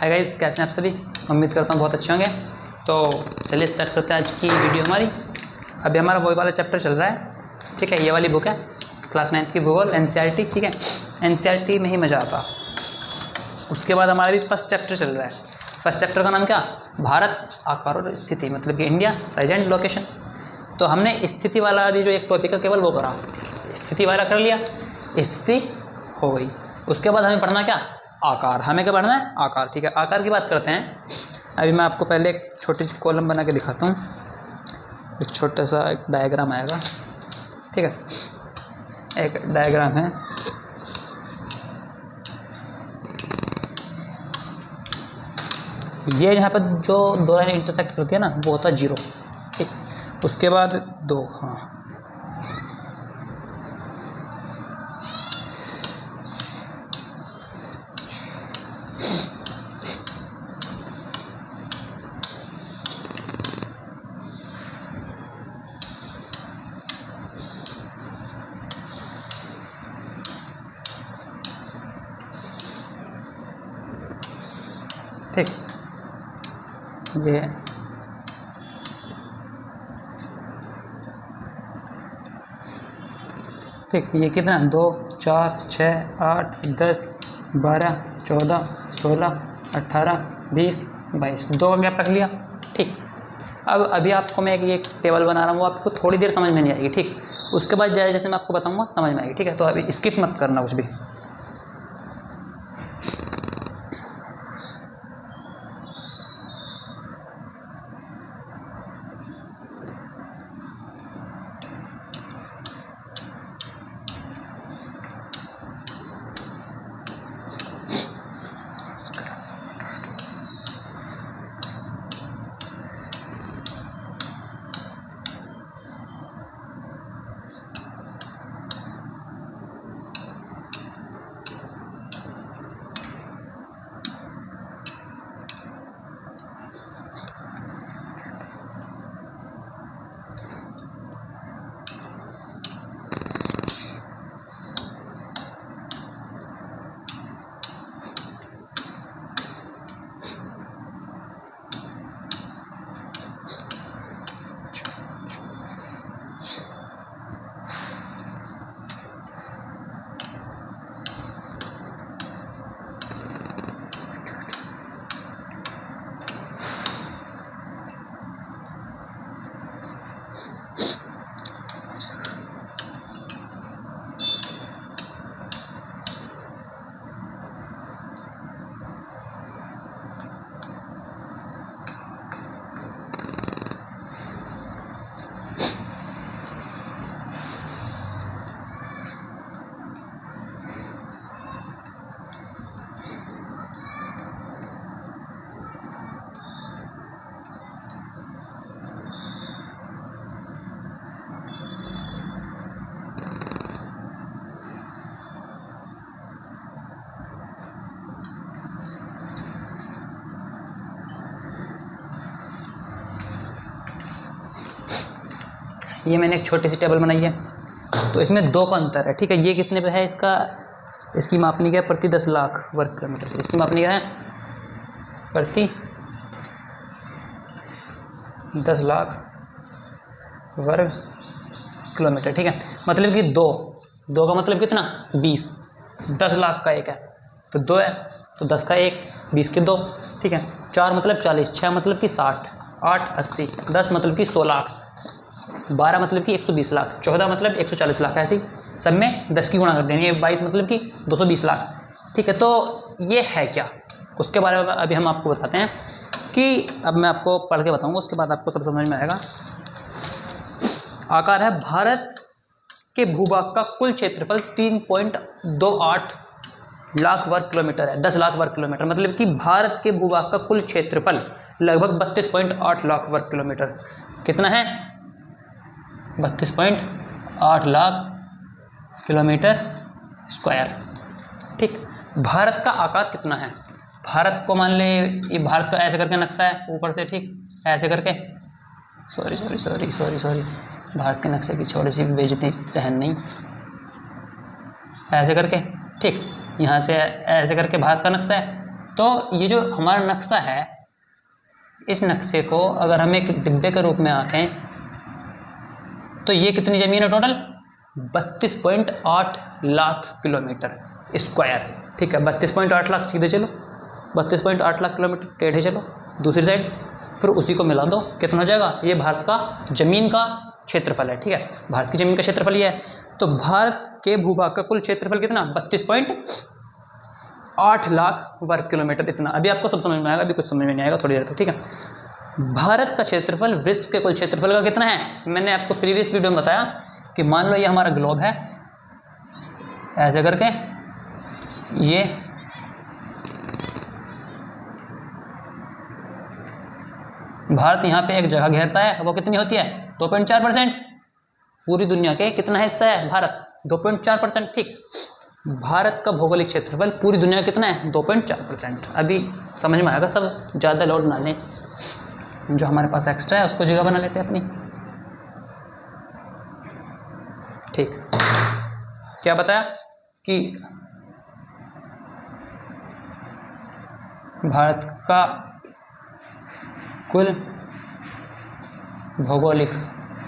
Hi guys, कैसे हैं आप सभी। उम्मीद करता हूँ बहुत अच्छे होंगे। तो चलिए स्टार्ट करते हैं आज की वीडियो हमारी। अभी हमारा वही वाला चैप्टर चल रहा है, ठीक है। ये वाली बुक है क्लास 9 की भूगोल NCERT, ठीक है। NCERT में ही मज़ा आता। उसके बाद हमारा भी फर्स्ट चैप्टर चल रहा है। फर्स्ट चैप्टर का नाम क्या? भारत, आकार और स्थिति, मतलब कि इंडिया, साइज एंड लोकेशन। तो हमने स्थिति वाला अभी जो एक टॉपिक है केवल वो करा, स्थिति वाला कर लिया, स्थिति हो गई। उसके बाद हमें पढ़ना क्या? आकार। हमें क्या पढ़ना है? आकार, ठीक है। आकार की बात करते हैं। अभी मैं आपको पहले एक छोटी सी कॉलम बना के दिखाता हूँ। एक छोटा सा एक डायग्राम आएगा, ठीक है। एक डायग्राम है, ये यहाँ पर जो दो लाइन इंटरसेक्ट करती है ना, वो होता है 0, ठीक। उसके बाद 2, हाँ, ठीक। ये ठीक, ये कितना? 2, 4, 6, 8, 10, 12, 14, 16, 18, 20, 22, 2 का गैप रख लिया, ठीक। अब अभी आपको मैं एक टेबल बना रहा हूँ, वो आपको थोड़ी देर समझ में नहीं आएगी, ठीक। उसके बाद जैसे जैसे मैं आपको बताऊँगा समझ में आएगी, ठीक है। तो अभी स्किप मत करना कुछ भी। ये मैंने एक छोटी सी टेबल बनाई है, तो इसमें 2 का अंतर है, ठीक है। ये कितने पे है? इसकी मापनी क्या है? प्रति 10 लाख वर्ग किलोमीटर। इसकी मापनी क्या है? प्रति 10 लाख वर्ग किलोमीटर, ठीक है। मतलब कि 2 का मतलब कितना? 20। 10 लाख का एक है तो 2 है, तो 10 का 1, 20 के 2, ठीक है। 4 मतलब 40, 6 मतलब कि 60, 8 80, 10 मतलब कि 100 लाख, 12 मतलब कि 120 लाख, 14 मतलब 140 लाख, ऐसे सब में 10 की गुणा कर देनी है। 22 मतलब कि 220 लाख, ठीक है। तो ये है क्या, उसके बारे में अभी हम आपको बताते हैं कि अब मैं आपको पढ़ के बताऊंगा, उसके बाद आपको सब समझ में आएगा। आकार है भारत के भूभाग का कुल क्षेत्रफल 3.28 लाख वर्ग किलोमीटर है। 10 लाख वर्ग किलोमीटर मतलब कि भारत के भूभाग का कुल क्षेत्रफल लगभग 32.8 लाख वर्ग किलोमीटर। कितना है? 32.8 लाख किलोमीटर स्क्वायर, ठीक। भारत का आकार कितना है? भारत को मान ले, ये भारत का ऐसे करके नक्शा है ऊपर से, ठीक, ऐसे करके, सॉरी, भारत के नक्शे की छोटी सी बेइज्जती सहन नहीं, ऐसे करके, ठीक। यहाँ से ऐसे करके भारत का नक्शा है, तो ये जो हमारा नक्शा है, इस नक्शे को अगर हम एक डिब्बे के रूप में आंकें तो ये कितनी ज़मीन है टोटल? 32.8 lakh kilometre square. ठीक है, 32.8 लाख सीधे चलो, 32.8 लाख किलोमीटर टेढ़े चलो दूसरी साइड, फिर उसी को मिला दो, कितना हो जाएगा? ये भारत का ज़मीन का क्षेत्रफल है। ठीक है, भारत की ज़मीन का क्षेत्रफल ये है। तो भारत के भूभाग का कुल क्षेत्रफल कितना? 32.8 लाख वर्ग किलोमीटर। इतना अभी आपको सब समझ में आएगा, अभी कुछ समझ में नहीं आएगा थोड़ी देर तक। ठीक है, भारत का क्षेत्रफल विश्व के कुल क्षेत्रफल का कितना है? मैंने आपको प्रीवियस वीडियो में बताया कि मान लो ये हमारा ग्लोब है, ऐसे करके ये भारत यहाँ पे एक जगह घेरता है, वो कितनी होती है? 2.4%। पूरी दुनिया के कितना हिस्सा है भारत? 2.4%। ठीक, भारत का भौगोलिक क्षेत्रफल पूरी दुनिया का कितना है? 2.4%। अभी समझ में आएगा सब, ज़्यादा लोड ना लें, जो हमारे पास एक्स्ट्रा है उसको जगह बना लेते हैं अपनी। ठीक, क्या बताया कि भारत का कुल भौगोलिक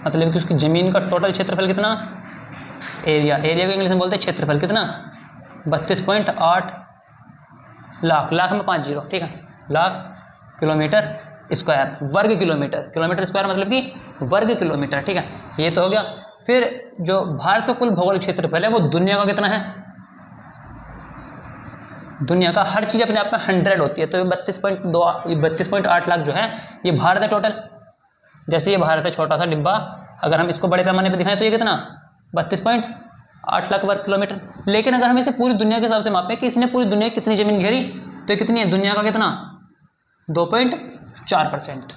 मतलब कि उसकी ज़मीन का टोटल क्षेत्रफल कितना? एरिया को इंग्लिश में बोलते हैं क्षेत्रफल, कितना? 32.8 लाख, लाख में 5 जीरो। ठीक है, लाख किलोमीटर स्क्वायर, वर्ग किलोमीटर, किलोमीटर स्क्वायर मतलब कि वर्ग किलोमीटर। ठीक है, ये तो हो गया। फिर जो भारत का कुल भौगोलिक क्षेत्रफल है वो दुनिया का कितना है? दुनिया का हर चीज़ अपने आप में 100 होती है, तो 32.8 लाख जो है ये भारत है टोटल। जैसे ये भारत है छोटा सा डिब्बा, अगर हम इसको बड़े पैमाने पर दिखाएं तो ये कितना? 32.8 लाख वर्ग किलोमीटर। लेकिन अगर हम इसे पूरी दुनिया के हिसाब से मापें कि इसने पूरी दुनिया की कितनी ज़मीन घेरी, तो ये कितनी है? दुनिया का कितना? 2.4%।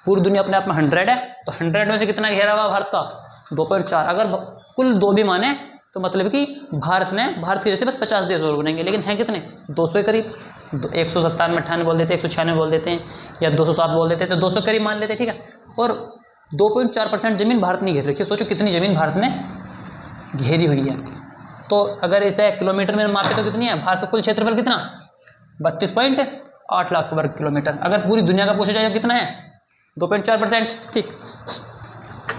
पूरी दुनिया अपने आप में 100 है, तो 100 में से कितना घेरा हुआ भारत का? 2.4। अगर कुल 2 भी माने तो मतलब कि भारत की जैसे बस 50 देश और बनेंगे, लेकिन हैं कितने? 200 के करीब। 197 में 98 बोल देते हैं, 196 बोल देते हैं, या 207 बोल देते हैं, तो 200 करीब मान लेते हैं। ठीक है, और 2.4% ज़मीन भारत ने घेर रखी है। सोचो कितनी ज़मीन भारत ने घेरी हुई है। तो अगर इसे किलोमीटर में मापे तो कितनी है? भारत का कुल क्षेत्रफल कितना? 32.8 लाख वर्ग किलोमीटर। अगर पूरी दुनिया का पूछा जाए तो कितना है? 2.4%। ठीक,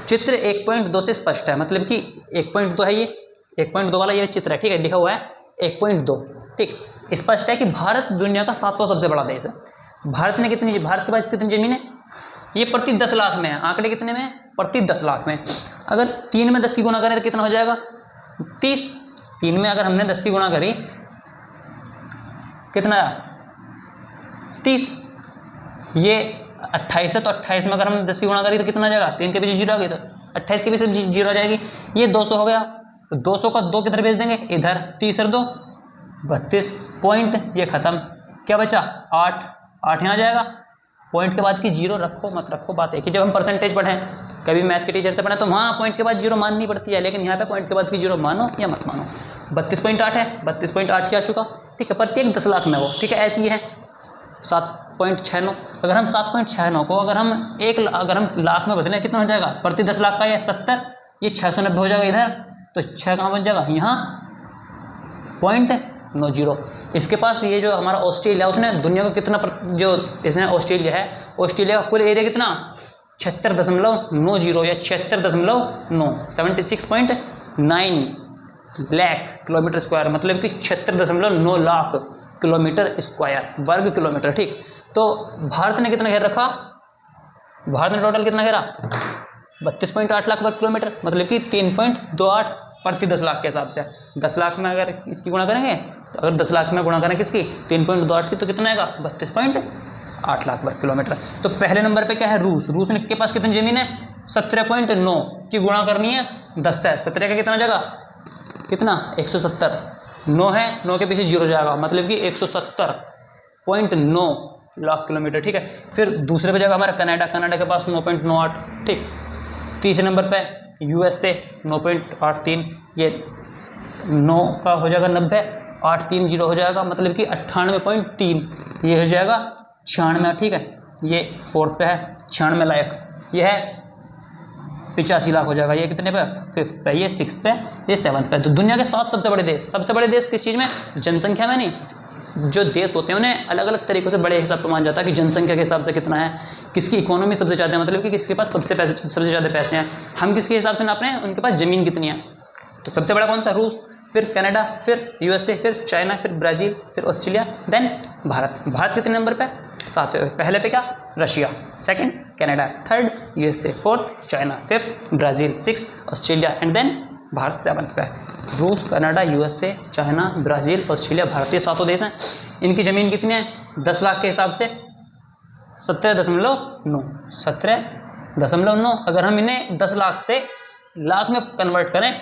चित्र 1.2 से स्पष्ट है, मतलब कि 1.2 है, ये 1.2 वाला ये चित्र है। ठीक है, लिखा हुआ है 1.2। ठीक, स्पष्ट है कि भारत दुनिया का 7वां सबसे बड़ा देश है। भारत के पास कितनी ज़मीन है? ये प्रति 10 लाख में है। आंकड़े कितने में है? प्रति 10 लाख में। अगर 3 में 10 की गुणा करें तो कितना हो जाएगा? 30। 3 में अगर हमने 10 की गुणा करी, कितना आया? 30। ये 28 है, तो 28 में अगर हम 10 की गुणा करी तो कितना आ जाएगा? 3 के पीछे जीरो आ गई, तो 28 के पीछे जीरो आ जाएगी। ये 200 हो गया, तो 200 का 2 किधर भेज देंगे? इधर। 30 और 2 32 पॉइंट, ये खत्म। क्या बचा? 8 यहाँ जाएगा। पॉइंट के बाद की जीरो रखो मत रखो बात एक ही। जब हम परसेंटेज पढ़ें, कभी मैथ के टीचर से पढ़ें, तो वहाँ पॉइंट के बाद जीरो माननी पड़ती है, लेकिन यहाँ पे पॉइंट के बाद की जीरो मानो या मत मानो। 32.8 है, 32.8 ही आ चुका। ठीक है, प्रत्येक 10 लाख में वो। ठीक है, ऐसी है 7.69। अगर हम 7.69 को अगर हम लाख में बदलें, कितना हो जाएगा? प्रति 10 लाख का ये 70, ये 690 हो जाएगा इधर, तो 6 कहाँ बच जाएगा? यहाँ 0.90। इसके पास ये जो हमारा ऑस्ट्रेलिया, उसने दुनिया को कितना इसने ऑस्ट्रेलिया है, ऑस्ट्रेलिया का कुल एरिया कितना? 76.90 या 76.9, 76.9 लाख किलोमीटर स्क्वायर, मतलब कि 76.9 लाख किलोमीटर स्क्वायर, वर्ग किलोमीटर। ठीक, तो भारत ने कितना घेर रखा? भारत ने टोटल कितना घेरा? 32.8 लाख वर्ग किलोमीटर, मतलब कि 3.28 प्रति 10 लाख के हिसाब से। 10 लाख में अगर इसकी गुणा करेंगे, तो अगर 10 लाख में गुणा करें किसकी? 3.28 की, तो कितना आएगा? 32.8 लाख वर्ग किलोमीटर। तो पहले नंबर पे क्या है? रूस के पास कितनी ज़मीन है? 17.9 की गुणा करनी है 10 से। 17 का कितना जाएगा? कितना? 170। 9 है, 9 के पीछे जीरो जाएगा, मतलब कि 170.9 लाख किलोमीटर। ठीक है, फिर दूसरे पे जाएगा हमारा कनाडा के पास 9.98। ठीक, तीसरे नंबर पे USA 9.83, ये 9 का हो जाएगा 90, 830 हो जाएगा, मतलब कि 98.3, ये हो जाएगा 96। ठीक है, ये 4th पे है 96 लाख, ये है 85 लाख हो जाएगा। ये कितने पे? 5th पे, ये 6th पे, ये 7th पे। तो दुनिया के 7 सबसे बड़े देश किस चीज़ में? जनसंख्या में नहीं, जो देश होते हैं उन्हें अलग अलग तरीक़ों से बड़े हिसाब से माना जाता है कि जनसंख्या के हिसाब से कितना है, किसकी इकोनॉमी सबसे ज़्यादा है, मतलब कि किसके पास सबसे ज़्यादा पैसे हैं, हम किसके हिसाब से नाप रहे हैं, उनके पास ज़मीन कितनी है। तो सबसे बड़ा कौन सा, रूस, फिर कनाडा, फिर यूएसए, फिर चाइना, फिर ब्राज़ील, फिर ऑस्ट्रेलिया, देन भारत। भारत कितने नंबर पे, 7वें। पहले पे क्या, Russia, second Canada, third USA, fourth China, fifth Brazil, six Australia and then Bharat 7वें पे। रूस, Canada, USA, China, Brazil, Australia, Bharat, ये 7 देश हैं। इनकी ज़मीन कितनी है, 10 लाख के हिसाब से 17.9, 17.9। अगर हम इन्हें 10 लाख से लाख में कन्वर्ट करें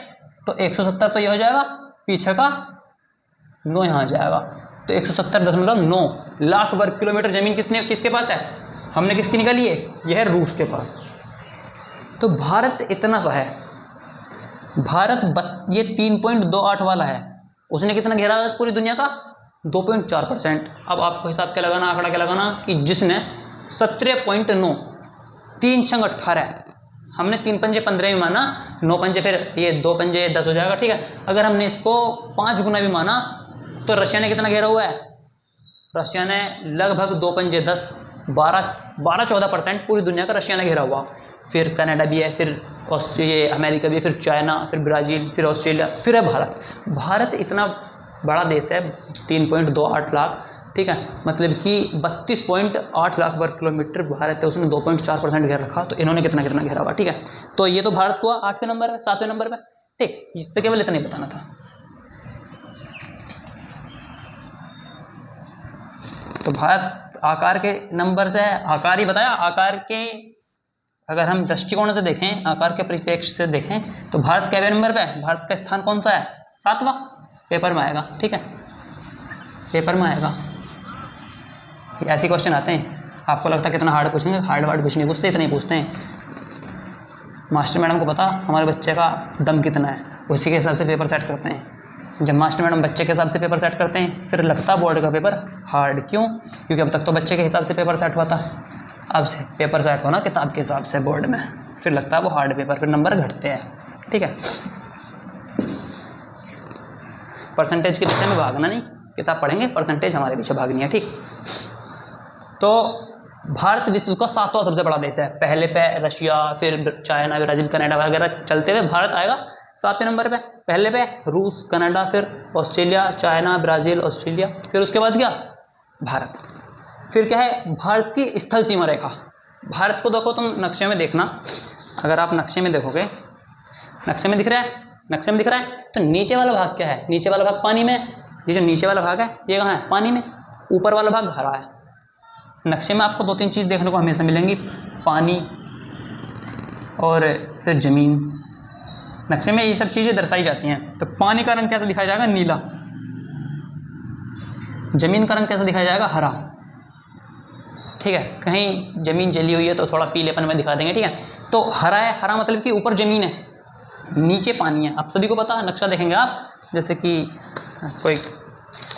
तो 170 तो ये हो जाएगा, पीछे का 9 यहाँ आ जाएगा, तो 170.9 लाख वर्ग किलोमीटर ज़मीन किसके पास है, हमने किसकी निकाली है, यह है रूस के पास। तो भारत इतना सा है, भारत ये 3.28 वाला है, उसने कितना घेरा है पूरी दुनिया का, 2.4%। अब आपको हिसाब क्या लगाना, आंकड़ा क्या लगाना कि जिसने 17.9, 3 छंग 18, हमने 3 पंजे 15 भी माना, 9 पंजे फिर ये 2 पंजे 10 हो जाएगा, ठीक है। अगर हमने इसको 5 गुना भी माना तो रशिया ने कितना घेरा हुआ है, रशिया ने लगभग 2 पंजे 10, 12-14% पूरी दुनिया का रशिया ने घेरा हुआ। फिर कनाडा भी है, फिर ऑस्ट्रेलिया, अमेरिका भी है, फिर चाइना, फिर ब्राज़ील, फिर ऑस्ट्रेलिया, फिर है भारत। भारत इतना बड़ा देश है, 3.28 लाख, ठीक है, मतलब कि 32.8 लाख वर्ग किलोमीटर भारत है, उसने 2.4% घेर रखा। तो इन्होंने कितना घेरा हुआ, ठीक है। तो ये तो भारत हुआ 8वें नंबर पे, 7वें नंबर पे, ठीक। इससे केवल इतना ही बताना था। तो भारत आकार के नंबर से, आकार ही बताया, आकार के अगर हम दृष्टिकोण से देखें, आकार के परिप्रेक्ष्य से देखें तो भारत कैवे नंबर पे है, भारत का स्थान कौन सा है, 7वां। पेपर में आएगा, ठीक है, पेपर में आएगा। ऐसे क्वेश्चन आते हैं, आपको लगता है कितना हार्ड पूछेंगे, हार्ड कुछ नहीं पूछते, इतना ही पूछते हैं। मास्टर मैडम को पता हमारे बच्चे का दम कितना है, उसी के हिसाब से पेपर सेट करते हैं। जब मास्टर मैडम बच्चे के हिसाब से पेपर सेट करते हैं फिर लगता बोर्ड का पेपर हार्ड। क्यों, क्योंकि अब तक तो बच्चे के हिसाब से पेपर सेट हुआ था, अब से पेपर सेट होना किताब के हिसाब से बोर्ड में, फिर लगता है वो हार्ड पेपर, फिर नंबर घटते हैं, ठीक है। परसेंटेज के पीछे में भागना नहीं, किताब पढ़ेंगे, परसेंटेज हमारे पीछे भागनी है, ठीक। तो भारत विश्व का 7वां सबसे बड़ा देश है, पहले पे रशिया, फिर चाइना, ब्राज़ील, कनाडा वगैरह चलते हुए भारत आएगा 7वें नंबर पे। पहले पे रूस, कनाडा, फिर ऑस्ट्रेलिया, चाइना, ब्राज़ील, ऑस्ट्रेलिया, फिर उसके बाद क्या, भारत। फिर क्या है, भारत की स्थल सीमा रेखा। भारत को देखो तुम नक्शे में देखना, अगर आप नक्शे में देखोगे, नक्शे में दिख रहा है, नक्शे में दिख रहा है, तो नीचे वाला भाग क्या है, नीचे वाला भाग पानी में, ये जो नीचे वाला भाग है ये कहाँ है, पानी में। ऊपर वाला भाग हरा है। नक्शे में आपको 2-3 चीज़ देखने को हमेशा मिलेंगी, पानी और फिर ज़मीन। नक्शे में ये सब चीज़ें दर्शाई जाती हैं। तो पानी का रंग कैसे दिखाया जाएगा, नीला। ज़मीन का रंग कैसे दिखाया जाएगा, हरा, ठीक है। कहीं ज़मीन जली हुई है तो थोड़ा पीलेपन में दिखा देंगे, ठीक है। तो हरा है, हरा मतलब कि ऊपर ज़मीन है, नीचे पानी है। आप सभी को पता है, नक्शा देखेंगे आप, जैसे कि कोई,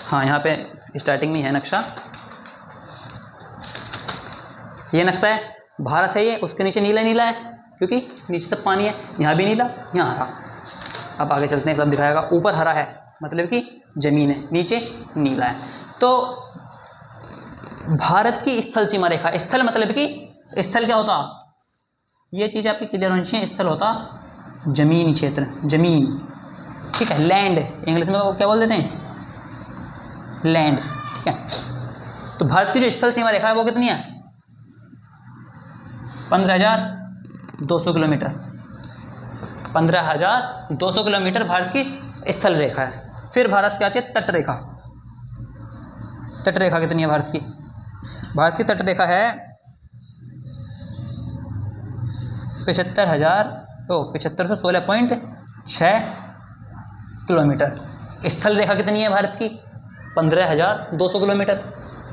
हाँ यहाँ पे स्टार्टिंग में है नक्शा, ये नक्शा है, भारत है ये, उसके नीचे नीला नीला है क्योंकि नीचे से पानी है, यहाँ भी नीला, यहाँ हरा। अब आगे चलते हैं, सब दिखाएगा। ऊपर हरा है मतलब कि ज़मीन है, नीचे नीला है। तो भारत की स्थल सीमा रेखा, स्थल मतलब कि स्थल क्या होता, ये चीज़ आपकी क्लियर होनी चाहिए। स्थल होता जमीनी क्षेत्र, जमीन, ठीक है। लैंड इंग्लिश में क्या बोल देते हैं, लैंड, ठीक है। तो भारत की जो स्थल सीमा रेखा है वो कितनी है, 15,200 किलोमीटर। 15,200 किलोमीटर भारत की स्थल रेखा है। फिर भारत की आती है तट रेखा। तट रेखा कितनी है भारत की, भारत की तट रेखा है 75 से 16.6 किलोमीटर। स्थल रेखा कितनी है भारत की, 15,200 किलोमीटर।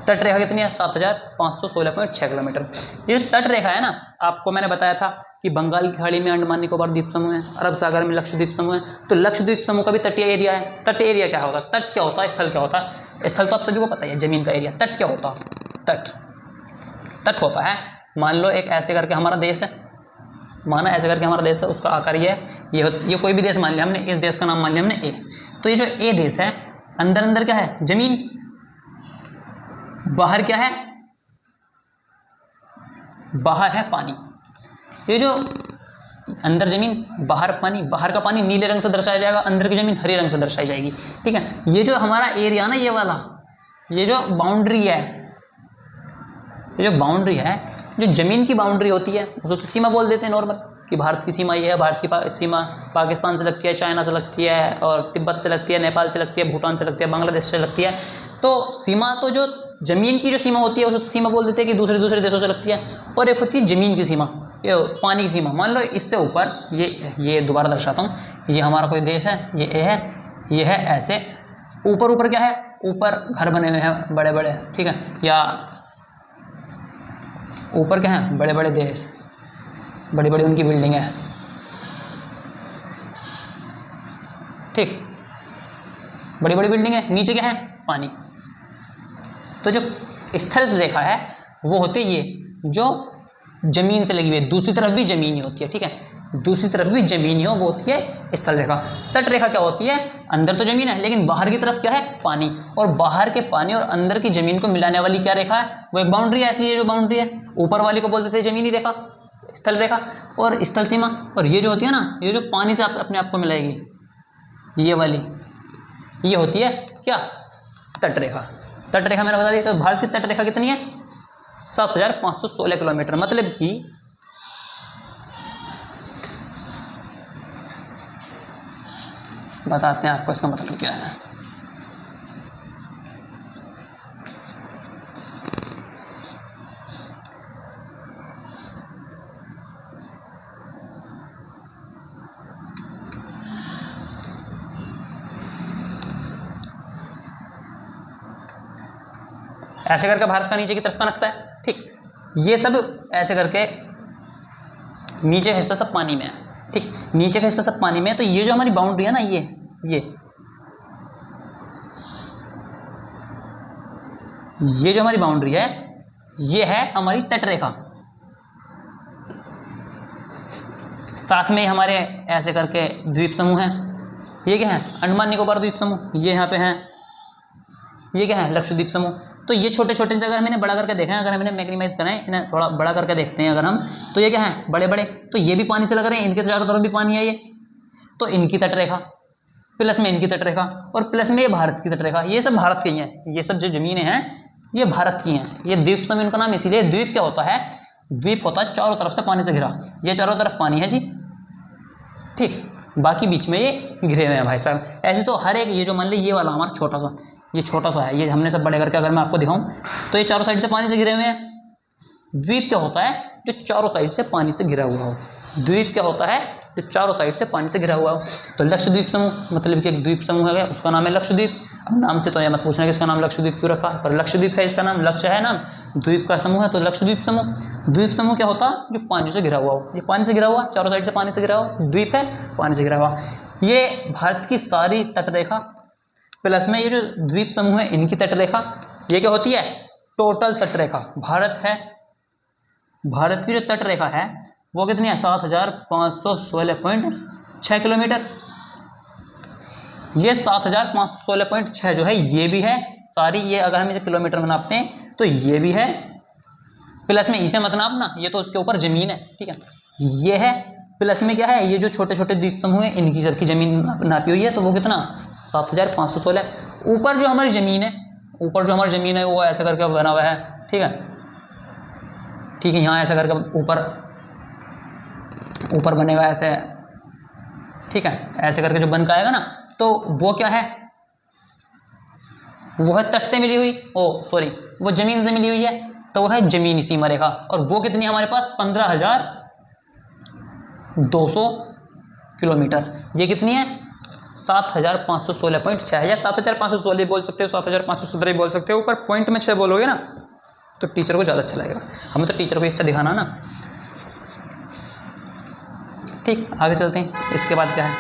तट रेखा कितनी है, 7,516.6 किलोमीटर। ये तट रेखा है ना, आपको मैंने बताया था कि बंगाल की खाड़ी में अंडमान निकोबार द्वीप समूह है, अरब सागर में लक्षद्वीप समूह है। तो लक्षद्वीप समूह का भी तटीय एरिया है। तट एरिया क्या होता है, तट क्या होता है, स्थल क्या होता है। स्थल तो आप सभी को पता है, जमीन का एरिया। तट क्या होता है, तट होता है, मान लो एक ऐसे करके हमारा देश है, माना ऐसे करके हमारा देश है, उसका आकार ये है, ये कोई भी देश मान लिया हमने, इस देश का नाम मान लिया हमने ए। तो ये जो ए देश है, अंदर अंदर क्या है, जमीन, बाहर क्या है, बाहर है पानी। ये जो अंदर जमीन बाहर पानी, बाहर का पानी नीले रंग से दर्शाया जाएगा, अंदर की जमीन हरे रंग से दर्शाई जाएगी। ठीक है, ये जो हमारा एरिया ना, ये वाला, ये जो बाउंड्री है, ये जो बाउंड्री है, जो जमीन की बाउंड्री होती है उसको तो सीमा बोल देते हैं नॉर्मल, कि भारत की सीमा ये है, भारत की सीमा पाकिस्तान से लगती है, चाइना से लगती है, और तिब्बत से लगती है, नेपाल से लगती है, भूटान से लगती है, बांग्लादेश से लगती है। तो सीमा तो जो जमीन की जो सीमा होती है उसको सीमा बोल देते हैं कि दूसरे दूसरे देशों से लगती है। और एक होती है जमीन की सीमा, ये पानी की सीमा। मान लो इससे ऊपर ये दोबारा दर्शाता हूँ, ये हमारा कोई देश है, ये ए है, ये है ऐसे, ऊपर ऊपर क्या है, ऊपर घर बने हुए हैं बड़े बड़े, ठीक है, या ऊपर क्या है, बड़े बड़े देश, बड़ी बड़ी उनकी बिल्डिंग है, ठीक, बड़ी बड़ी बिल्डिंग है, नीचे क्या है, पानी। तो जो स्थल रेखा है वो होती है ये जो जमीन से लगी हुई है, दूसरी तरफ भी जमीन ही होती है। ठीक है, दूसरी तरफ भी जमीन ही हो, वो होती है स्थल रेखा। तट रेखा क्या होती है, अंदर तो जमीन है लेकिन बाहर की तरफ क्या है, पानी, और बाहर के पानी और अंदर की जमीन को मिलाने वाली क्या रेखा है, वो एक बाउंड्री ऐसी है, जो बाउंड्री है ऊपर वाली को बोल देते हैं जमीनी रेखा, स्थल रेखा, और स्थल सीमा। और ये जो होती है ना, ये जो पानी से अपने आप को मिलाएगी, ये वाली, ये होती है क्या, तट रेखा। तट रेखा मैंने बता दी। तो भारत की तट रेखा कितनी है, 7516 किलोमीटर। मतलब कि बताते हैं आपको इसका मतलब क्या है। ऐसे करके भारत का नीचे की तरफ का नक्शा है। ठीक, ये सब ऐसे करके नीचे हिस्सा सब पानी में है। ठीक, नीचे का हिस्सा सब पानी में है। तो ये जो हमारी बाउंड्री है ना, ये जो हमारी बाउंड्री है, ये है हमारी तट रेखा। साथ में हमारे ऐसे करके द्वीप समूह हैं। ये क्या है, अंडमान निकोबार द्वीप समूह, ये यहाँ पे हैं। ये क्या है, लक्षद्वीप समूह। तो ये छोटे छोटे जगह हम इन्हें बड़ा करके देखें, अगर हम इन्हें मैग्नीमाइज करें, इन्हें थोड़ा बड़ा करके देखते हैं अगर हम, तो ये क्या है, बड़े बड़े। तो ये भी पानी से लग रहे हैं, इनके चारों तरफ भी पानी है ये, तो इनकी तट रेखा, प्लस में इनकी तट रेखा, और प्लस में ये भारत की तट रेखा। ये सब भारत की हैं, ये सब जो जमीनें हैं ये भारत की हैं। ये द्वीप समूह इनका नाम इसीलिए। द्वीप क्या होता है, द्वीप होता है चारों तरफ से पानी से घिरा। ये चारों तरफ पानी है जी, ठीक, बाकी बीच में ये घिरे हुए हैं भाई साहब। ऐसे तो हर एक, ये जो मान ली ये वाला हमारा छोटा सा, ये छोटा सा है, ये हमने सब बड़े करके अगर मैं आपको दिखाऊं तो ये चारों साइड से पानी से घिरे हुए हैं। द्वीप क्या होता है, जो चारों साइड से पानी से घिरा हुआ हो। द्वीप क्या होता है, जो चारों साइड से पानी से घिरा हुआ हो। तो लक्षद्वीप समूह मतलब कि एक द्वीप समूह है, उसका नाम है लक्षद्वीप। अब नाम से तो यह मत पूछना कि इसका नाम लक्षद्वीप क्यों रखा, पर लक्षद्वीप है, इसका नाम लक्ष्य है नाम, द्वीप का समूह है तो लक्षद्वीप समूह। द्वीप समूह क्या होता है, जो पानी से घिरा हुआ हो। ये पानी से घिरा हुआ, चारों साइड से पानी से घिरा हुआ द्वीप है, पानी से घिरा हुआ। ये भारत की सारी तट रेखा, प्लस में ये जो द्वीप समूह है इनकी तट रेखा, ये क्या होती है, टोटल तट रेखा। भारत है, भारत की जो तट रेखा है वो कितनी है, 7516.6 किलोमीटर। ये 7516.6 जो है ये भी है सारी, ये अगर हम इसे किलोमीटर में नापते हैं तो ये भी है, प्लस में इसे मत नापना, ये तो उसके ऊपर जमीन है, ठीक है, ये है, प्लस में क्या है, ये जो छोटे छोटे द्वीप समूह है इनकी सबकी जमीन नापी हुई है, तो वो कितना 7516। ऊपर जो हमारी ज़मीन है, ऊपर जो हमारी ज़मीन है वो ऐसे करके बना हुआ है, ठीक है, ठीक है, यहाँ ऐसे करके ऊपर बनेगा ऐसे, ठीक है, ऐसे करके जो बन का आएगा ना, तो वो क्या है, वो है तट से मिली हुई, वो जमीन से मिली हुई है, तो वो है जमीनी सीमा रेखा। और वो कितनी हमारे पास 15,200 किलोमीटर। ये कितनी है 7516.6, या 7516 बोल सकते हो, 7517 बोल सकते हो। ऊपर पॉइंट में 6 बोलोगे ना तो टीचर को ज़्यादा अच्छा लगेगा, हमें तो टीचर को अच्छा दिखाना ना। ठीक, आगे चलते हैं। इसके बाद क्या है,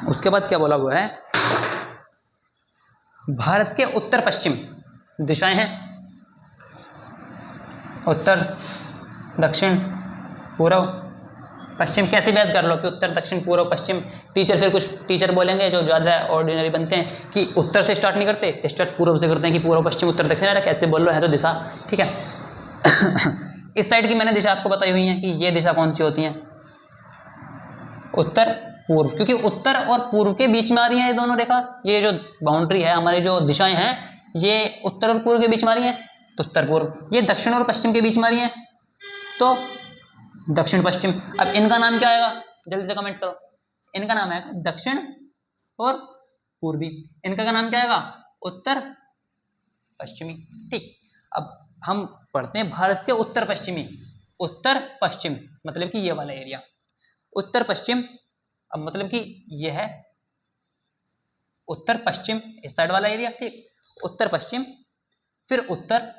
उसके बाद क्या बोला हुआ है, भारत के उत्तर पश्चिम दिशाएं हैं, उत्तर, दक्षिण, पूर्व, पश्चिम कैसे भेद कर लो कि उत्तर दक्षिण पूर्व पश्चिम। टीचर फिर कुछ टीचर बोलेंगे जो ज़्यादा ऑर्डिनरी बनते हैं कि उत्तर से स्टार्ट नहीं करते, स्टार्ट पूर्व से करते हैं कि पूर्व पश्चिम उत्तर दक्षिण। अरे कैसे बोल लो, है तो दिशा, ठीक है। इस साइड की मैंने दिशा आपको बताई हुई है कि ये दिशा कौन सी होती है, उत्तर पूर्व, क्योंकि उत्तर और पूर्व के बीच में आ रही है ये दोनों रेखा। ये जो बाउंड्री है, हमारी जो दिशाएं हैं, ये उत्तर और पूर्व के बीच में आ रही है तो उत्तर पूर्व। ये दक्षिण और पश्चिम के बीच में आ रही है तो दक्षिण पश्चिम। अब इनका नाम क्या आएगा, जल्दी से कमेंट करो। इनका नाम है दक्षिण और पूर्वी। इनका का नाम क्या आएगा, उत्तर पश्चिमी। ठीक, अब हम पढ़ते हैं भारत के उत्तर पश्चिमी। उत्तर पश्चिम मतलब कि ये वाला एरिया उत्तर पश्चिम। अब मतलब कि ये है उत्तर पश्चिम, इस साइड वाला एरिया, ठीक, उत्तर पश्चिम, फिर उत्तर,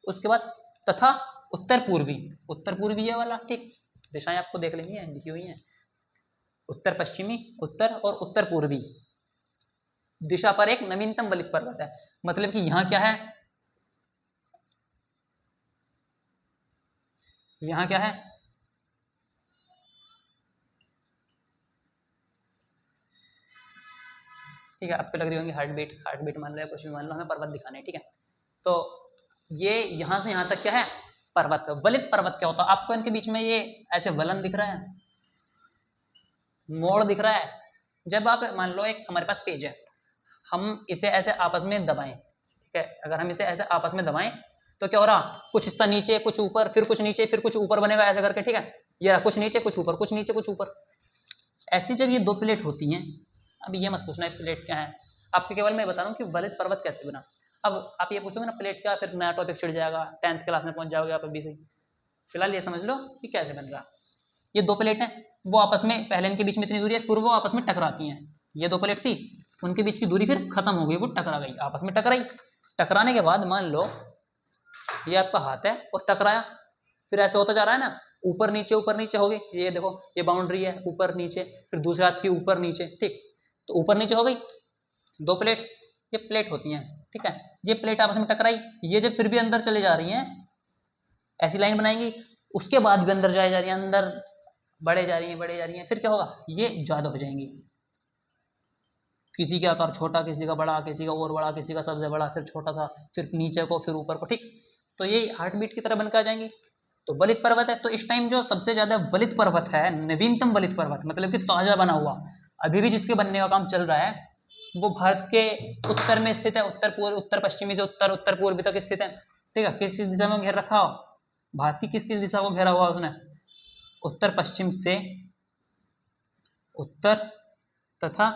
उसके बाद तथा उत्तर पूर्वी। उत्तर पूर्वी ये वाला, ठीक। दिशाएं आपको देख लेनी है, लिखी हुई हैं, उत्तर पश्चिमी, उत्तर और उत्तर पूर्वी दिशा पर एक नवीनतम वलित पर्वत है। मतलब कि यहां क्या है, यहां क्या है, ठीक है। आपको लग रही होंगी हार्ट बीट मान लो या कुछ भी मान लो, हमें पर्वत दिखाने हैं, ठीक है। तो ये यहां से यहां तक क्या है, पर्वत। वलित पर्वत क्या होता है, आपको इनके बीच में ये ऐसे वलन दिख रहा है, मोड़ दिख रहा है। जब आप मान लो एक हमारे पास पेज है, हम इसे ऐसे आपस में दबाएं, ठीक है। अगर हम इसे ऐसे आपस में दबाएं तो क्या हो रहा, कुछ हिस्सा नीचे, कुछ ऊपर, फिर कुछ नीचे, फिर कुछ ऊपर बनेगा ऐसे करके, ठीक है। ये रहा, कुछ नीचे कुछ ऊपर, कुछ नीचे कुछ ऊपर। ऐसी जब ये दो प्लेट होती हैं, अब ये मत पूछना प्लेट क्या है, आपको केवल मैं बता दूं कि वलित पर्वत कैसे बना। अब आप ये पूछोगे ना प्लेट क्या, फिर नया टॉपिक छिड़ जाएगा, 10th क्लास में पहुंच जाओगे आप अभी से। फिलहाल ये समझ लो कि कैसे बन रहा। ये दो प्लेट हैं, वो आपस में पहले इनके बीच में इतनी दूरी है, फिर वो आपस में टकराती हैं। ये दो प्लेट थी, उनके बीच की दूरी फिर खत्म हो गई, वो टकरा गई, आपस में टकराई। टकराने के बाद मान लो ये आपका हाथ है और टकराया, फिर ऐसे होता जा रहा है ना, ऊपर नीचे हो गई। ये देखो ये बाउंड्री है, ऊपर नीचे, फिर दूसरे हाथ की ऊपर नीचे, ठीक। तो ऊपर नीचे हो गई दो प्लेट्स, ये प्लेट होती हैं, ठीक है। ये प्लेट आपस में टकराई, ये जब फिर भी अंदर चले जा रही हैं, ऐसी लाइन बनाएंगी, उसके बाद भी अंदर जाए जा रही है, अंदर बढ़े जा रही हैं, फिर क्या होगा, ये ज्यादा हो जाएंगी। किसी का आकार छोटा, किसी का बड़ा, किसी का और बड़ा, किसी का सबसे बड़ा, फिर छोटा सा, फिर नीचे को, फिर ऊपर को, ठीक। तो ये हार्ट बीट की तरह बनकर आ जाएंगी। तो वलित पर्वत है, तो इस टाइम जो सबसे ज्यादा वलित पर्वत है, नवीनतम वलित पर्वत, मतलब कि ताजा बना हुआ, अभी भी जिसके बनने का काम चल रहा है, वो भारत के उत्तर में स्थित है। उत्तर पूर्व, उत्तर पश्चिमी से उत्तर, उत्तर पूर्वी तक स्थित है, ठीक है। किस दिशा में घेर रखा हो, भारत की किस किस दिशा को घेरा हुआ उसने, उत्तर पश्चिम से उत्तर तथा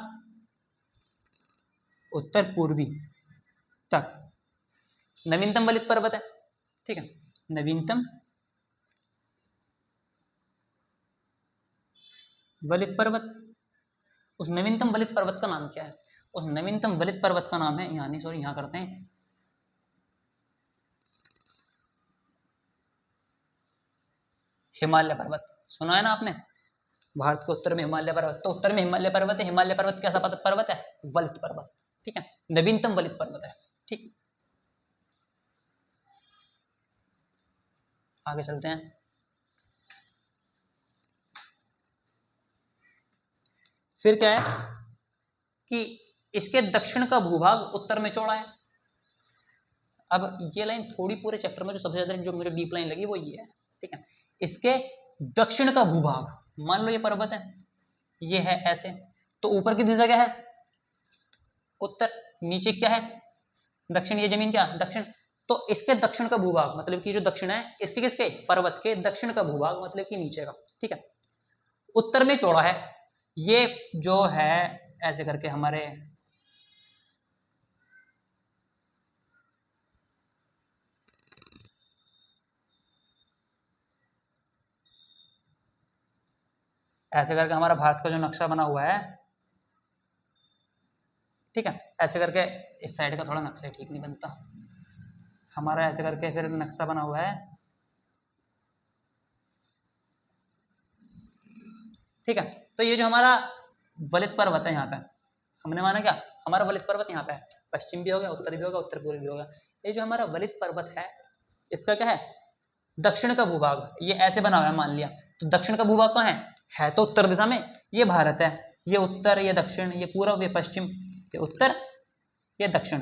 उत्तर पूर्वी तक नवीनतम वलित पर्वत है, ठीक है। नवीनतम वलित पर्वत, उस नवीनतम वलित पर्वत का नाम क्या है, उस नवीनतम वलित पर्वत का नाम है, यहाँ नहीं सॉरी यहाँ करते हैं, हिमालय पर्वत। सुना है ना आपने, भारत के उत्तर में हिमालय पर्वत, तो उत्तर में हिमालय पर्वत है। हिमालय पर्वत कैसा पर्वत है, वलित पर्वत, ठीक है, नवीनतम वलित पर्वत है, ठीक। आगे चलते हैं। फिर क्या है कि इसके दक्षिण का भूभाग उत्तर में चौड़ा है। अब ये लाइन थोड़ी पूरे चैप्टर में जो सबसे ज्यादा जो मुझे डीप लाइन लगी वो ये है, ठीक है। इसके दक्षिण का भूभाग, मान लो ये पर्वत है, ये है ऐसे, तो ऊपर की दिशा क्या है, उत्तर, नीचे क्या है, दक्षिण, ये जमीन क्या दक्षिण। तो इसके दक्षिण का भूभाग मतलब कि जो दक्षिण है, इसके किसके, पर्वत के दक्षिण का भूभाग मतलब कि नीचे का, ठीक है, उत्तर में चौड़ा है। ये जो है ऐसे करके हमारे ऐसे करके हमारा भारत का जो नक्शा बना हुआ है, ठीक है, ऐसे करके इस साइड का थोड़ा नक्शा ठीक नहीं बनता हमारा, ऐसे करके फिर नक्शा बना हुआ है, ठीक है। तो ये जो हमारा वलित पर्वत है, यहाँ पे हमने माना क्या, हमारा वलित पर्वत यहाँ पे है, पश्चिम भी हो गया, उत्तर भी होगा, उत्तर पूर्व भी होगा। ये जो हमारा वलित पर्वत है, इसका क्या है, दक्षिण का भूभाग ये ऐसे बना हुआ है मान लिया, तो दक्षिण का भूभाग कहाँ है तो उत्तर दिशा में, ये भारत है, ये उत्तर, ये दक्षिण, ये पूर्व, ये पश्चिम, ये उत्तर, ये दक्षिण,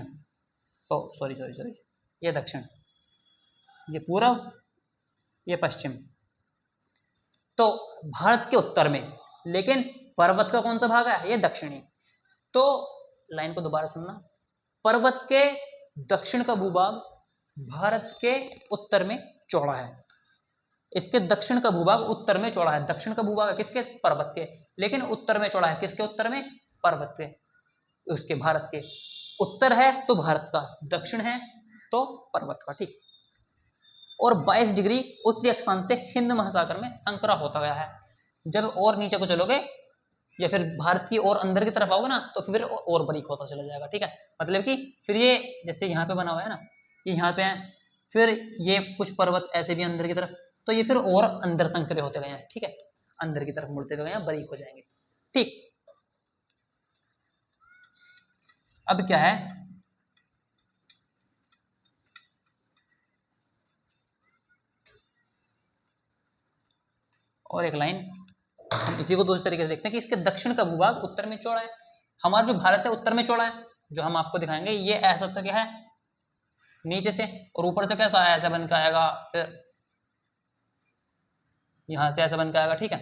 ओ सॉरी सॉरी सॉरी, ये दक्षिण, ये पूर्व, ये पश्चिम। तो भारत के उत्तर में, लेकिन पर्वत का कौन सा भाग है, ये दक्षिणी। तो लाइन को दोबारा सुनना, पर्वत के दक्षिण का भूभाग भारत के उत्तर में चौड़ा है, इसके दक्षिण का भूभाग उत्तर में चौड़ा है। दक्षिण का भूभाग है किसके, पर्वत के, लेकिन उत्तर में चौड़ा है किसके, उत्तर में, पर्वत के, उसके भारत के। उत्तर है तो भारत का, दक्षिण है तो पर्वत का, ठीक। और 22 डिग्री उत्तरी अक्षांश से हिंद महासागर में संकरा होता गया है। जब और नीचे को चलोगे या फिर भारत की और अंदर की तरफ आओगे ना, तो फिर और बारीक होता चला जाएगा, ठीक है। मतलब कि फिर ये जैसे यहाँ पे बना हुआ है ना, ये यहाँ पे है, फिर ये कुछ पर्वत ऐसे भी अंदर की तरफ, तो ये फिर और अंदर संकरे होते गए हैं, ठीक है, अंदर की तरफ मुड़ते गए हैं, बारीक हो जाएंगे, ठीक। अब क्या है, और एक लाइन हम इसी को दूसरे तरीके से देखते हैं कि इसके दक्षिण का भूभाग उत्तर में चौड़ा है। हमारा जो भारत है उत्तर में चौड़ा है, जो हम आपको दिखाएंगे ये ऐसा तो क्या है नीचे से, और ऊपर से कैसा ऐसा बन के आएगा, फिर यहां से ऐसा बन के आएगा, ठीक है,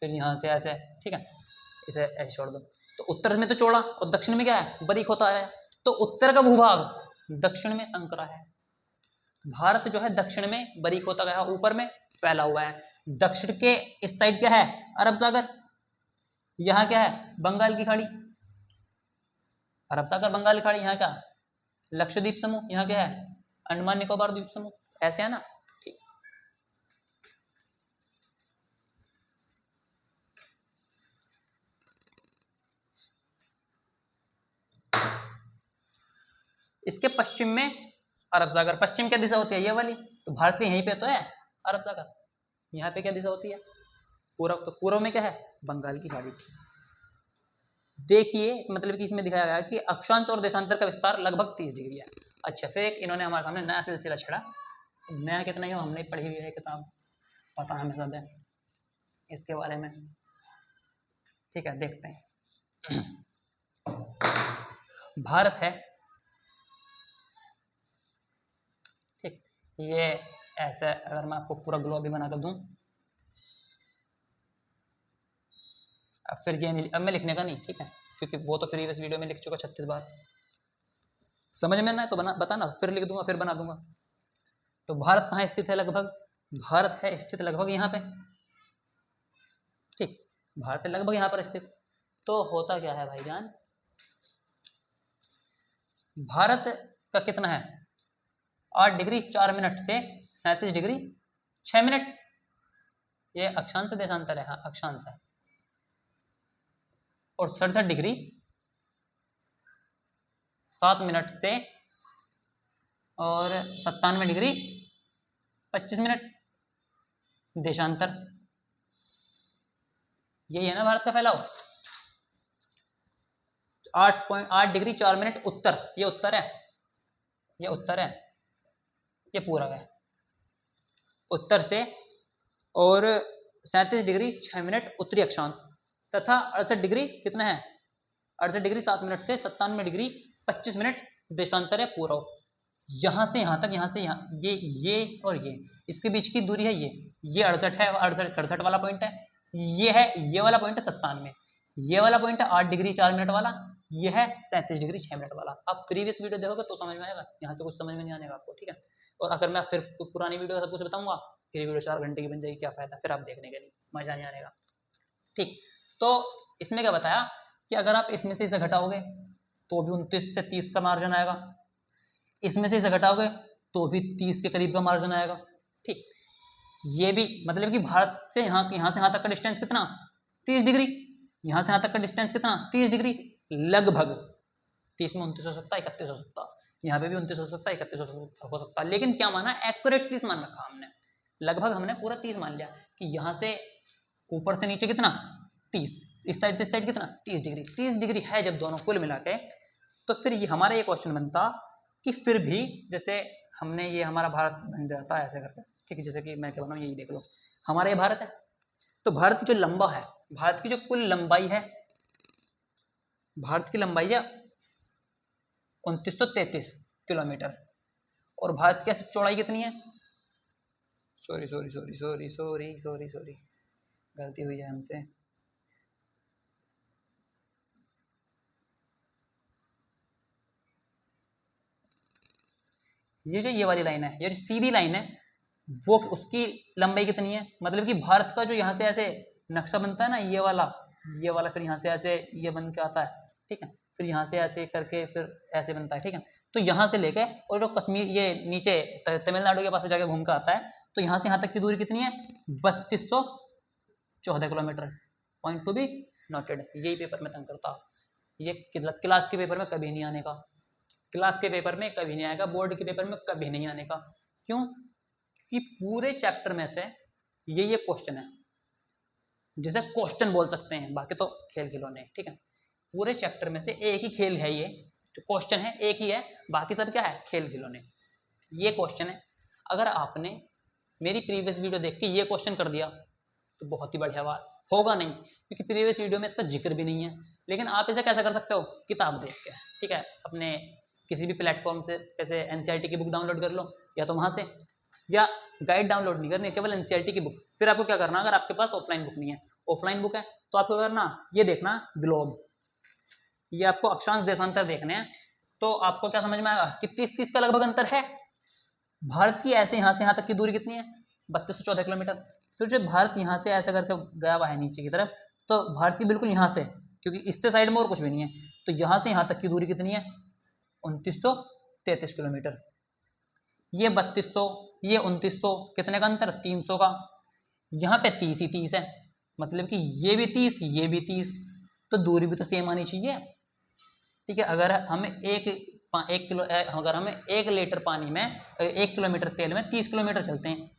फिर यहां से ऐसे, ठीक है, इसे ऐसे छोड़ दो। तो उत्तर में तो चौड़ा और दक्षिण में क्या है, बारीक होता है। तो उत्तर का भूभाग दक्षिण में संकरा है, भारत जो है दक्षिण में बारीक होता गया, ऊपर में फैला हुआ है। दक्षिण के इस साइड क्या है, अरब सागर, यहाँ क्या है, बंगाल की खाड़ी, अरब सागर, बंगाल की खाड़ी, यहाँ क्या, लक्षद्वीप समूह, यहाँ क्या है, अंडमान निकोबार द्वीप समूह, ऐसे है ना, ठीक। इसके पश्चिम में अरब सागर, पश्चिम क्या दिशा होती है, ये वाली, तो भारत के यहीं पे तो है अरब सागर। यहाँ पे क्या दिशा होती है, पूर्व, तो पूर्व में क्या है, बंगाल की खाड़ी। देखिए मतलब कि इसमें दिखाया गया कि अक्षांश और देशांतर का विस्तार लगभग 30 डिग्री है। अच्छा, फिर एक इन्होंने हमारे सामने नया सिलसिला छेड़ा, नया कितना ही हो, हमने पढ़ी हुई है किताब, पता हमें सब है इसके बारे में, ठीक है, देखते हैं। भारत है, ठीक, ये ऐसा, अगर मैं आपको पूरा ग्लोब भी बना कर दूं, अब फिर ये नहीं, अब मैं लिखने का नहीं, ठीक है, क्योंकि वो तो प्रीवियस वीडियो में लिख चुका 36 बार, समझ में ना है तो बताना, फिर लिख दूंगा, फिर बना दूंगा। तो भारत कहाँ स्थित है, लगभग भारत है स्थित लगभग यहाँ पे, ठीक, भारत है लगभग यहाँ पर स्थित। तो होता क्या है भाईजान, भारत का कितना है, 8 डिग्री 4 मिनट से 37 डिग्री 6 मिनट, ये अक्षांश देशांतर है, हाँ अक्षांश है, और 67 डिग्री 7 मिनट से और 97 डिग्री 25 मिनट देशांतर, यही है ना भारत का फैलाव। 8.8 डिग्री 4 मिनट उत्तर, ये उत्तर है, ये उत्तर है, ये पूरा है उत्तर से, और 37 डिग्री 6 मिनट उत्तरी अक्षांश, तथा 68 डिग्री कितना है, 68 डिग्री 7 मिनट से 97 डिग्री 25 मिनट देशांतर है पूर्व। यहाँ से यहाँ तक, यहाँ से यहाँ, ये और इसके बीच की दूरी है ये 68 है, 67 वाला पॉइंट है, ये है, ये वाला पॉइंट है 97, ये वाला पॉइंट है 8 डिग्री 4 मिनट वाला, ये है 37 डिग्री 6 मिनट वाला। आप प्रीवियस वीडियो देखोगे तो समझ में आएगा, यहाँ से कुछ समझ में नहीं आने का आपको, ठीक है। और अगर मैं फिर पुरानी वीडियो का सब कुछ बताऊंगा, फिर वीडियो 4 घंटे की बन जाएगी, क्या फायदा, फिर आप देखने के लिए मजा नहीं आने का, ठीक। तो इसमें क्या बताया कि अगर आप इसमें से इसे घटाओगे तो भी 29 से 30 का मार्जिन आएगा, इसमें से इसे घटाओगे तो भी 30 के करीब का मार्जिन आएगा, ठीक। ये भी मतलब कि भारत से यहाँ से यहाँ तक का डिस्टेंस कितना, 30 डिग्री, यहाँ से यहाँ तक का डिस्टेंस कितना, 30 डिग्री, लगभग 30 में 29 हो सकता है, 31 हो सकता है, यहाँ पे भी 29 हो सकता है, 31 हो सकता है, लेकिन क्या माना, एक्यूरेट 30 मान रखा हमने, लगभग हमने पूरा 30 मान लिया कि यहाँ से ऊपर से नीचे कितना 30, इस साइड से इस साइड कितना 30 डिग्री, 30 डिग्री है जब दोनों कुल मिला के, तो फिर ये हमारा ये क्वेश्चन बनता कि फिर भी जैसे हमने ये हमारा भारत बन जाता है ऐसे करके, ठीक है। जैसे कि मैं क्या बनाऊँ, यही देख लो, हमारा ये भारत है। तो भारत की जो लंबा है, भारत की जो कुल लंबाई है, भारत की लंबाई है 2933 किलोमीटर। और भारत की ऐसी चौड़ाई कितनी है, sorry sorry sorry sorry sorry sorry sorry गलती हुई है हमसे। ये वाली लाइन है, ये जो सीधी लाइन है, वो उसकी लंबाई कितनी है, मतलब कि भारत का जो यहाँ से ऐसे नक्शा बनता है ना, ये वाला फिर यहाँ से ऐसे ये बन के आता है, ठीक है। फिर यहाँ से ऐसे करके फिर ऐसे बनता है, ठीक है। तो यहाँ से लेके और जो कश्मीर ये नीचे तमिलनाडु के पास जाके घूम के आता है, तो यहाँ से यहाँ तक की दूरी कितनी है, 3214 kilometre. Point to be noted. यही पेपर में तंग करता, ये क्लास के पेपर में कभी नहीं आने का, क्लास के पेपर में कभी नहीं आएगा, बोर्ड के पेपर में कभी नहीं आने का। क्यों? कि पूरे चैप्टर में से ये क्वेश्चन है, जिसे क्वेश्चन बोल सकते हैं, बाकी तो खेल खिलौने, ठीक है। पूरे चैप्टर में से एक ही खेल है, ये जो क्वेश्चन है एक ही है, बाकी सब क्या है, खेल खिलौने। ये क्वेश्चन है। अगर आपने मेरी प्रीवियस वीडियो देख के ये क्वेश्चन कर दिया तो बहुत ही बढ़िया बात होगा, नहीं क्योंकि प्रीवियस वीडियो में इसका जिक्र भी नहीं है। लेकिन आप इसे कैसे कर सकते हो, किताब देख के, ठीक है। अपने किसी भी प्लेटफॉर्म से, जैसे एनसीईआरटी की बुक डाउनलोड कर लो, या तो वहाँ से, या गाइड डाउनलोड नहीं करनी, केवल एनसीईआरटी की बुक। फिर आपको क्या करना, अगर आपके पास ऑफलाइन बुक नहीं है, ऑफलाइन बुक है तो आपको करना, ये देखना ग्लोब, ये आपको अक्षांश देशांतर देखने हैं। तो आपको क्या समझ में आएगा कि 30-30 का लगभग अंतर है। भारत की ऐसे यहाँ से यहाँ तक की दूरी कितनी है, 3214 किलोमीटर। फिर जो भारत यहाँ से ऐसा करके गया हुआ है नीचे की तरफ, तो भारत की बिल्कुल यहाँ से, क्योंकि इससे साइड में और कुछ भी नहीं है, तो यहाँ से यहाँ तक की दूरी कितनी है, 2933 किलोमीटर। ये 3200, ये 2900, कितने का अंतर, 300 का। यहाँ पे 30 ही 30 है, मतलब कि ये भी 30, ये भी 30, तो दूरी भी तो सेम आनी चाहिए, ठीक है। अगर हमें अगर हमें 1 लीटर पानी में 1 किलोमीटर तेल में 30 किलोमीटर चलते हैं,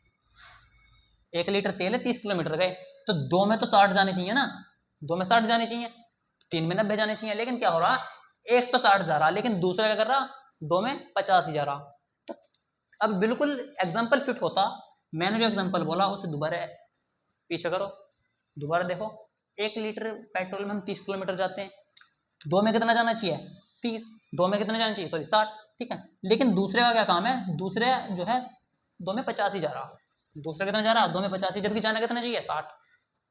1 लीटर तेल है 30 किलोमीटर गए, तो 2 में तो 60 जाने चाहिए ना, 2 में 60 जाने चाहिए, 3 में 90 जाने चाहिए। लेकिन क्या हो रहा, एक तो 60 जा रहा, लेकिन दूसरा क्या कर रहा, 2 में 50 ही जा रहा। तो अब बिल्कुल एग्जाम्पल फिट होता, मैंने जो एग्जाम्पल बोला उसे दोबारा पीछे करो, दोबारा देखो। 1 लीटर पेट्रोल में हम 30 किलोमीटर जाते हैं, 2 में कितना जाना चाहिए, 30, 2 में कितना जाना चाहिए, सॉरी 60, ठीक है। लेकिन दूसरे का क्या काम है, दूसरे जो है 2 में 50 ही जा रहा, दूसरा कितना जा रहा, 2 में 50 ही, जबकि जाना कितना चाहिए 60।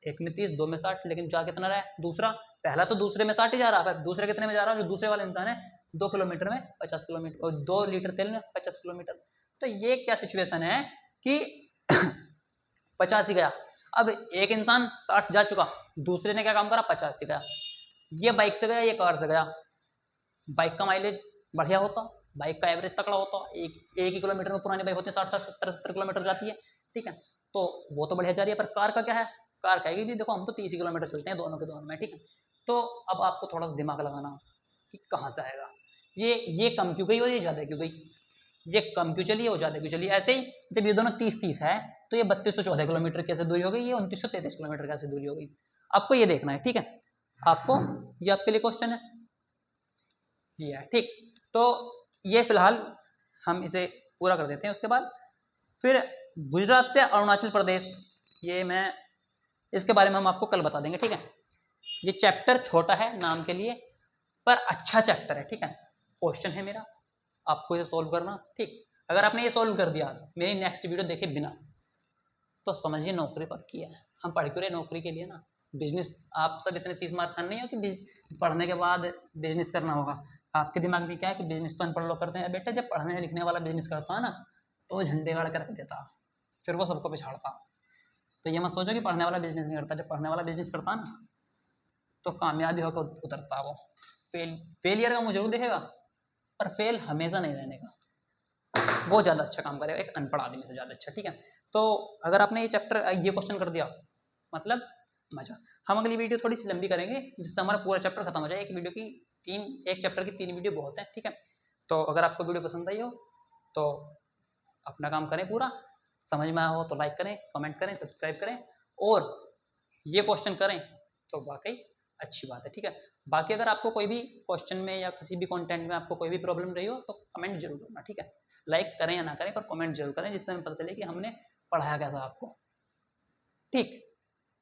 1 में 30, 2 में 60, लेकिन जा कितना रहा है दूसरा, पहला तो दूसरे में 60 ही जा रहा है, दूसरे कितने में जा रहा है, जो दूसरे वाला इंसान है 2 किलोमीटर में 50 किलोमीटर, और 2 लीटर तेल में 50 किलोमीटर। तो ये क्या सिचुएशन है कि 50 ही गया। अब एक इंसान 60 जा चुका, दूसरे ने क्या काम करा, 50 ही गया। ये बाइक से गया, ये कार से गया, बाइक का माइलेज बढ़िया होता, बाइक का एवरेज तकड़ा होता, एक ही किलोमीटर में पुरानी बाइक होती है 60-70 किलोमीटर जाती है, ठीक है। तो वो तो बढ़िया जा रही है, पर कार का क्या है, कार कहेगी जी देखो हम तो 30 किलोमीटर चलते हैं दोनों के दोनों में, ठीक है। तो अब आपको थोड़ा सा दिमाग लगाना कि कहाँ से आएगा, ये कम क्यों गई और ये ज़्यादा क्यों गई, ये कम क्यों चली और ज़्यादा क्यों चली। ऐसे ही जब ये दोनों 30-30 है, तो ये 3214 किलोमीटर कैसे दूरी हो गई, ये 2933 किलोमीटर कैसे दूरी हो गई, आपको ये देखना है, ठीक है। आपको ये आपके लिए क्वेश्चन है, ये है, ठीक। तो ये फिलहाल हम इसे पूरा कर देते हैं, उसके बाद फिर गुजरात से अरुणाचल प्रदेश, ये मैं इसके बारे में हम आपको कल बता देंगे, ठीक है। ये चैप्टर छोटा है नाम के लिए, पर अच्छा चैप्टर है, ठीक है। क्वेश्चन है मेरा, आपको इसे सोल्व करना, ठीक। अगर आपने ये सोल्व कर दिया मेरी नेक्स्ट वीडियो देखे बिना, तो समझिए नौकरी पक्की है। हम पढ़ क्यों रहे, नौकरी के लिए ना। बिजनेस, आप सब इतने 30 मार्क का नहीं हो कि पढ़ने के बाद बिजनेस करना होगा। आपके दिमाग में क्या है कि बिजनेस तो अनपढ़ लोग करते हैं, बेटा जब पढ़ने लिखने वाला बिजनेस करता है ना, तो वो झंडे गाड़ के रख देता, फिर वो सबको पिछाड़ता। तो ये मत सोचो कि पढ़ने वाला बिजनेस नहीं करता, जब पढ़ने वाला बिजनेस करता ना, तो कामयाबी होकर उतरता वो। फेलियर का मुझे जरूर देखेगा, पर फेल हमेशा नहीं रहने का, वो ज़्यादा अच्छा काम करेगा एक अनपढ़ आदमी से ज़्यादा अच्छा, ठीक है। तो अगर आपने ये चैप्टर, ये क्वेश्चन कर दिया, मतलब मजा। हम अगली वीडियो थोड़ी सी लंबी करेंगे, जिससे हमारा पूरा चैप्टर खत्म हो जाए। एक चैप्टर की 3 वीडियो बहुत है, ठीक है। तो अगर आपको वीडियो पसंद आई हो तो अपना काम करें पूरा, समझ में आया हो तो लाइक करें, कमेंट करें, सब्सक्राइब करें, और ये क्वेश्चन करें तो वाकई अच्छी बात है, ठीक है। बाकी अगर आपको कोई भी क्वेश्चन में या किसी भी कंटेंट में आपको कोई भी प्रॉब्लम रही हो तो कमेंट जरूर करना, ठीक है। लाइक करें या ना करें, पर कमेंट जरूर करें, जिससे हमें पता चले कि हमने पढ़ाया कैसा आपको। ठीक।